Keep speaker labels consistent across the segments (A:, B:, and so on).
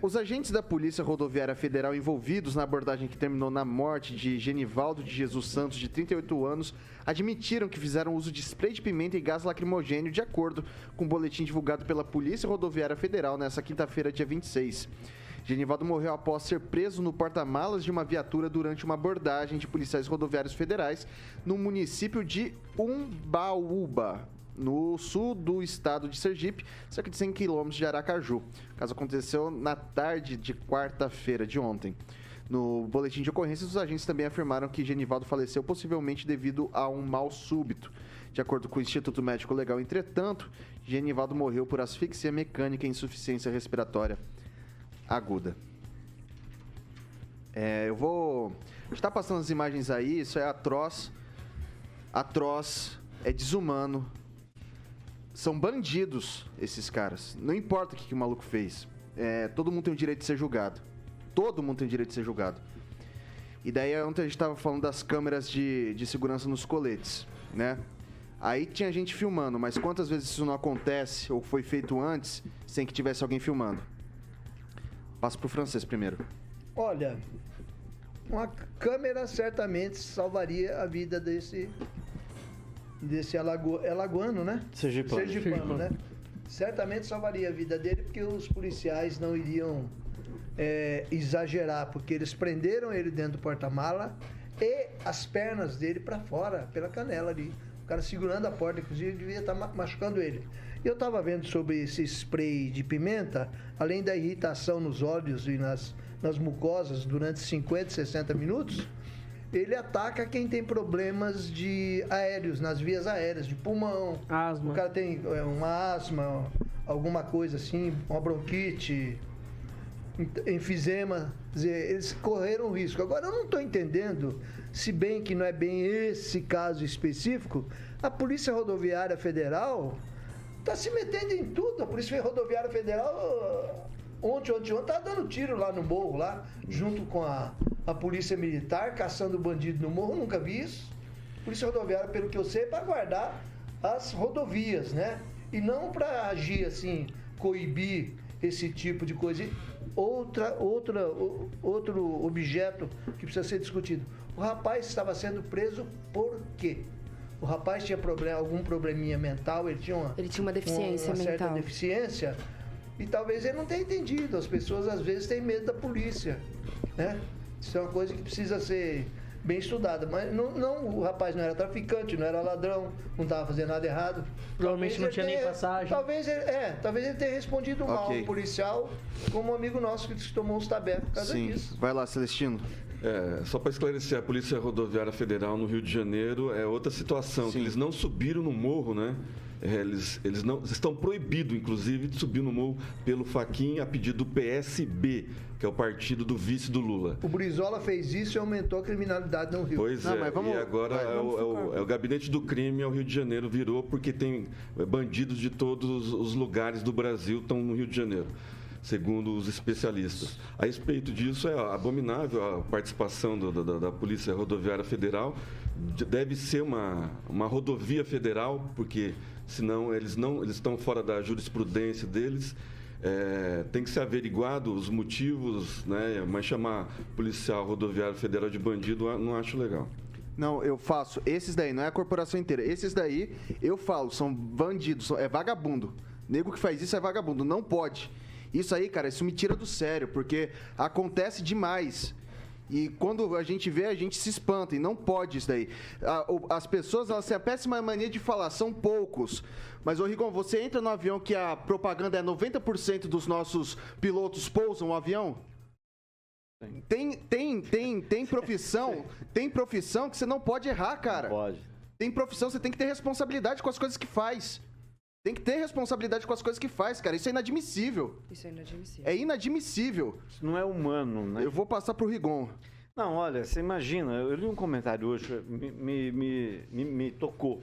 A: Os agentes da Polícia Rodoviária Federal envolvidos na abordagem que terminou na morte de Genivaldo de Jesus Santos, de 38 anos, admitiram que fizeram uso de spray de pimenta e gás lacrimogêneo, de acordo com o boletim divulgado pela Polícia Rodoviária Federal nesta quinta-feira, dia 26. Genivaldo morreu após ser preso no porta-malas de uma viatura durante uma abordagem de policiais rodoviários federais no município de Umbaúba, no sul do estado de Sergipe, cerca de 100 quilômetros de Aracaju. O caso aconteceu na tarde de quarta-feira de ontem. No boletim de ocorrências, os agentes também afirmaram que Genivaldo faleceu possivelmente devido a um mal súbito. De acordo com o Instituto Médico Legal, entretanto, Genivaldo morreu por asfixia mecânica e insuficiência respiratória aguda. A gente está passando as imagens aí, isso é atroz, é desumano. São bandidos esses caras. Não importa o que o maluco fez. Todo mundo tem o direito de ser julgado. Todo mundo tem o direito de ser julgado. E daí ontem a gente estava falando das câmeras de segurança nos coletes, né? Aí tinha gente filmando, mas quantas vezes isso não acontece ou foi feito antes sem que tivesse alguém filmando? Passo pro francês primeiro.
B: Olha, uma câmera certamente salvaria a vida desse alagoano, né? Sergipano, né? Certamente salvaria a vida dele, porque os policiais não iriam exagerar, porque eles prenderam ele dentro do porta-mala e as pernas dele para fora, pela canela ali. O cara segurando a porta, inclusive, devia estar machucando ele. Eu estava vendo sobre esse spray de pimenta, além da irritação nos olhos e nas mucosas durante 50, 60 minutos, ele ataca quem tem problemas aéreos, nas vias aéreas, de pulmão.
C: Asma.
B: O cara tem uma asma, alguma coisa assim, uma bronquite, enfisema. Quer dizer, eles correram risco. Agora, eu não estou entendendo, se bem que não é bem esse caso específico, a Polícia Rodoviária Federal está se metendo em tudo. A Polícia Rodoviária Federal, ontem, está dando tiro lá no morro, lá, junto com a Polícia Militar, caçando bandido no morro. Nunca vi isso. Polícia Rodoviária, pelo que eu sei, é para guardar as rodovias, né? E não para agir assim, coibir esse tipo de coisa. E outro objeto que precisa ser discutido. O rapaz estava sendo preso por quê? O rapaz tinha algum probleminha mental, ele tinha uma
D: deficiência
B: uma certa
D: mental.
B: Deficiência, e talvez ele não tenha entendido. As pessoas às vezes têm medo da polícia, né? Isso é uma coisa que precisa ser bem estudada. Mas o rapaz não era traficante, não era ladrão, não estava fazendo nada errado.
C: Provavelmente não tinha nem passagem.
B: Talvez ele tenha respondido mal ao policial, como um amigo nosso que tomou uns tabefes por causa disso.
A: Vai lá, Celestino.
E: Só para esclarecer, a Polícia Rodoviária Federal no Rio de Janeiro é outra situação, que eles não subiram no morro, né? Eles estão proibidos, inclusive, de subir no morro pelo Fachin a pedido do PSB, que é o partido do vice do Lula.
B: O Brizola fez isso e aumentou a criminalidade no Rio.
E: Pois e agora é o gabinete do crime ao Rio de Janeiro virou, porque tem bandidos de todos os lugares do Brasil estão no Rio de Janeiro, segundo os especialistas. A respeito disso, é abominável a participação da Polícia Rodoviária Federal. Deve ser uma rodovia federal, porque senão eles estão fora da jurisprudência deles. Tem que ser averiguado os motivos, né? Mas chamar policial rodoviário federal de bandido, não acho legal.
A: Não, eu faço. Esses daí, não é a corporação inteira. Esses daí, eu falo, são bandidos, é vagabundo. Nego que faz isso é vagabundo, não pode. Isso aí, cara, isso me tira do sério, porque acontece demais. E quando a gente vê, a gente se espanta, e não pode isso daí. As pessoas, elas têm a péssima mania de falar, são poucos. Mas, ô Rigon, você entra no avião que a propaganda é 90% dos nossos pilotos pousam o avião? Tem profissão que você não pode errar, cara.
F: Não pode.
A: Tem profissão, você tem que ter responsabilidade com as coisas que faz. Tem que ter responsabilidade com as coisas que faz, cara. Isso é inadmissível.
D: Isso é inadmissível.
A: É inadmissível.
F: Isso não é humano, né?
A: Eu vou passar pro Rigon.
F: Não, olha, você imagina, eu li um comentário hoje, me tocou.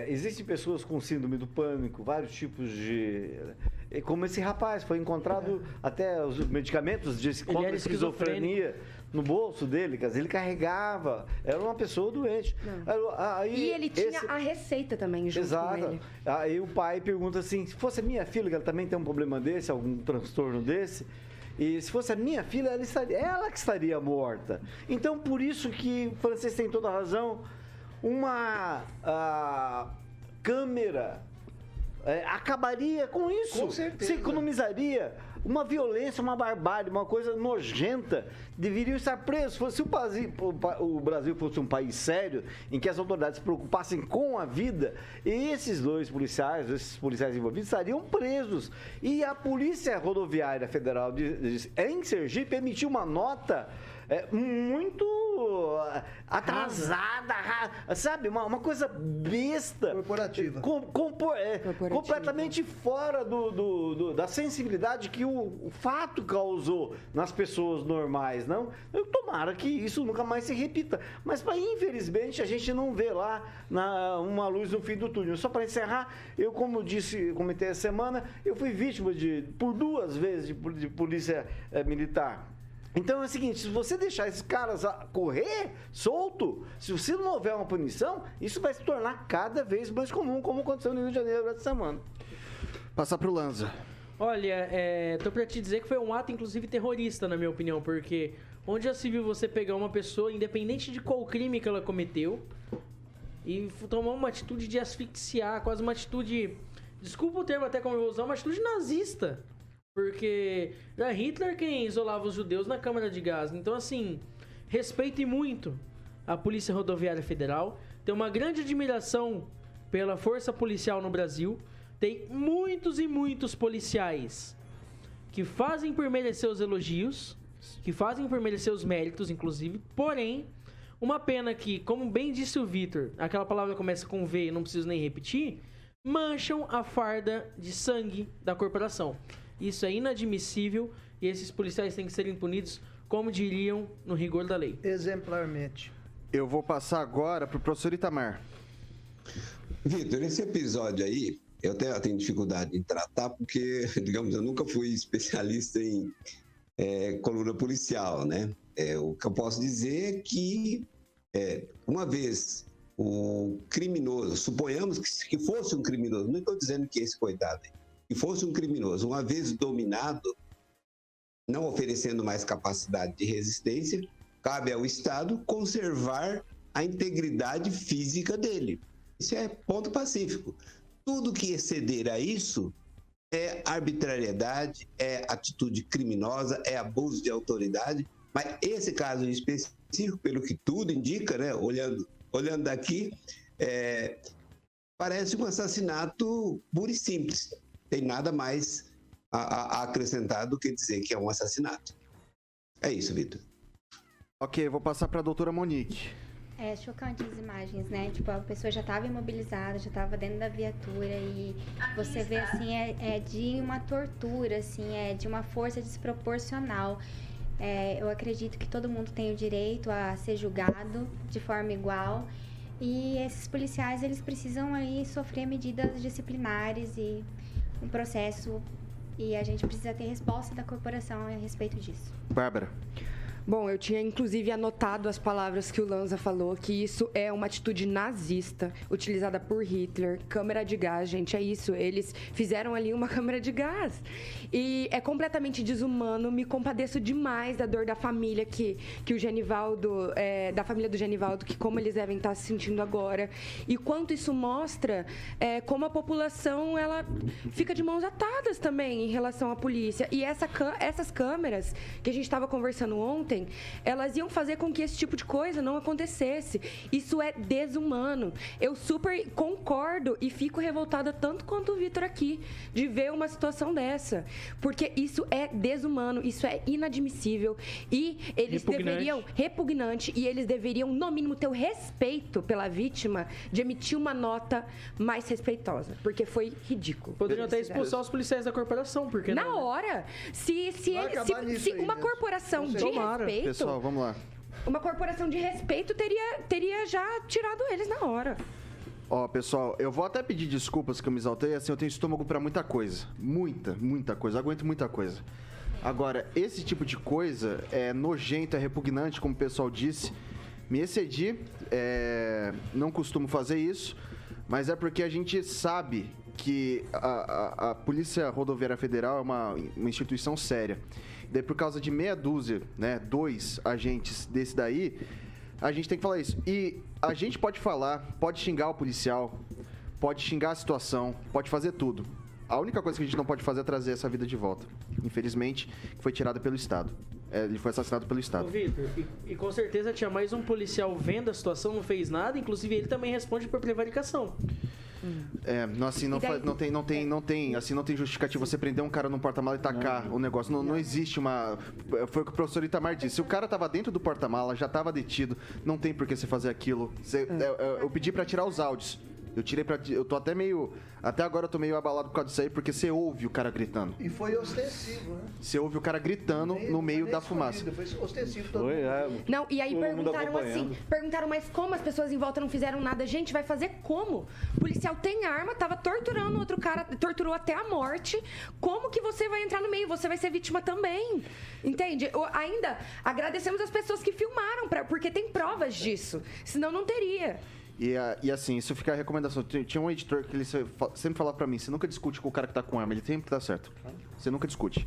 F: Existem pessoas com síndrome do pânico, vários tipos de... Como esse rapaz, foi encontrado até os medicamentos contra a esquizofrenia no bolso dele, quer dizer, ele carregava, era uma pessoa doente. Aí,
D: e ele tinha a receita também junto com ele.
F: Aí o pai pergunta assim, se fosse a minha filha, que ela também tem um problema desse, algum transtorno desse, e se fosse a minha filha, ela que estaria morta. Então, por isso que o francês tem toda a razão, uma câmera acabaria com isso.
B: Com certeza.
F: Se economizaria uma violência, uma barbárie, uma coisa nojenta. Deveriam estar presos. Se o Brasil fosse um país sério, em que as autoridades se preocupassem com a vida, esses esses policiais envolvidos, estariam presos. E a Polícia Rodoviária Federal em Sergipe emitiu uma nota muito atrasada, sabe? Uma coisa besta.
B: Corporativa.
F: Completamente fora da sensibilidade que o fato causou nas pessoas normais, não? Tomara que isso nunca mais se repita. Mas, infelizmente, a gente não vê lá uma luz no fim do túnel. Só para encerrar, eu, como comentei essa semana, eu fui vítima por 2 vezes de polícia militar. Então é o seguinte, se você deixar esses caras correr solto, se você não houver uma punição, isso vai se tornar cada vez mais comum, como aconteceu no Rio de Janeiro essa semana.
A: Passar pro Lanza.
C: Olha, tô pra te dizer que foi um ato, inclusive, terrorista, na minha opinião, porque onde já se viu você pegar uma pessoa, independente de qual crime que ela cometeu, e tomar uma atitude de asfixiar, quase uma atitude, desculpa o termo até como eu vou usar, uma atitude nazista. Porque era Hitler quem isolava os judeus na Câmara de Gás. Então, assim, respeite muito a Polícia Rodoviária Federal. Tenho uma grande admiração pela força policial no Brasil. Tem muitos e muitos policiais que fazem por merecer os elogios, que fazem por merecer os méritos, inclusive. Porém, uma pena que, como bem disse o Vitor, aquela palavra começa com V e não preciso nem repetir, mancham a farda de sangue da corporação. Isso é inadmissível e esses policiais têm que serem punidos, como diriam, no rigor da lei.
B: Exemplarmente.
A: Eu vou passar agora pro professor Itamar.
G: Vitor, esse episódio aí, eu tenho dificuldade em tratar porque, digamos, eu nunca fui especialista em coluna policial, né? O que eu posso dizer é que, uma vez o criminoso, suponhamos que fosse um criminoso, não estou dizendo que esse coitado aí, que fosse um criminoso, uma vez dominado, não oferecendo mais capacidade de resistência, cabe ao Estado conservar a integridade física dele. Isso é ponto pacífico. Tudo que exceder a isso é arbitrariedade, é atitude criminosa, é abuso de autoridade, mas esse caso em específico, pelo que tudo indica, né, olhando daqui, parece um assassinato puro e simples. Tem nada mais a acrescentar do que dizer que é um assassinato. É isso, Vitor.
A: Ok, vou passar para a doutora Monique.
H: É chocante as imagens, né? Tipo, a pessoa já estava imobilizada, já estava dentro da viatura e você vê, assim, é de uma tortura, assim, é de uma força desproporcional. Eu acredito que todo mundo tem o direito a ser julgado de forma igual e esses policiais, eles precisam aí sofrer medidas disciplinares e um processo, e a gente precisa ter resposta da corporação a respeito disso.
A: Bárbara.
D: Bom, eu tinha inclusive anotado as palavras que o Lanza falou, que isso é uma atitude nazista, utilizada por Hitler, câmara de gás, gente, é isso, eles fizeram ali uma câmara de gás. E é completamente desumano, me compadeço demais da dor da família que o Genivaldo, da família do Genivaldo, que como eles devem estar se sentindo agora, e quanto isso mostra como a população, ela fica de mãos atadas também em relação à polícia. E essas câmeras que a gente estava conversando ontem, elas iam fazer com que esse tipo de coisa não acontecesse. Isso é desumano. Eu super concordo e fico revoltada tanto quanto o Vitor aqui de ver uma situação dessa. Porque isso é desumano, isso é inadmissível e eles deveriam... Repugnante. E eles deveriam, no mínimo, ter o respeito pela vítima de emitir uma nota mais respeitosa. Porque foi ridículo.
C: Poderiam até expulsar os policiais da corporação, porque
D: na hora, se uma corporação de respeito...
A: Pessoal, vamos lá.
D: Uma corporação de respeito teria já tirado eles na hora.
A: Ó, pessoal, eu vou até pedir desculpas que eu me exaltei, assim, eu tenho estômago pra muita coisa. Muita coisa, aguento muita coisa. Agora, esse tipo de coisa é nojento, é repugnante, como o pessoal disse. Me excedi, não costumo fazer isso, mas é porque a gente sabe que a Polícia Rodoviária Federal é uma instituição séria. Daí, por causa de meia dúzia, né, 2 agentes desse daí, a gente tem que falar isso. E a gente pode falar, pode xingar o policial, pode xingar a situação, pode fazer tudo. A única coisa que a gente não pode fazer é trazer essa vida de volta. Infelizmente, que foi tirada pelo Estado. Ele foi assassinado pelo Estado.
C: Ô, Vitor, e com certeza tinha mais um policial vendo a situação, não fez nada, inclusive ele também responde por prevaricação.
A: Assim, não tem justificativa você prender um cara num porta-mala e tacar o negócio. Não existe uma... Foi o que o professor Itamar disse. Se o cara tava dentro do porta-mala, já tava detido, não tem por que você fazer aquilo. Eu pedi pra tirar os áudios. Eu tô até meio... Até agora eu tô meio abalado por causa disso aí, porque você ouve o cara gritando.
B: E foi ostensivo, né?
A: Você ouve o cara gritando no meio da fumaça.
B: Foi ostensivo todo mundo.
D: Não, e aí perguntaram, mas como as pessoas em volta não fizeram nada? Gente, vai fazer como? O policial tem arma, tava torturando outro cara, torturou até a morte. Como que você vai entrar no meio? Você vai ser vítima também. Entende? Ainda agradecemos as pessoas que filmaram, porque tem provas disso. Senão não teria.
A: E assim, isso fica a recomendação. Tinha um editor que ele sempre falava pra mim, você nunca discute com o cara que tá com arma, ele sempre tá certo. Você nunca discute.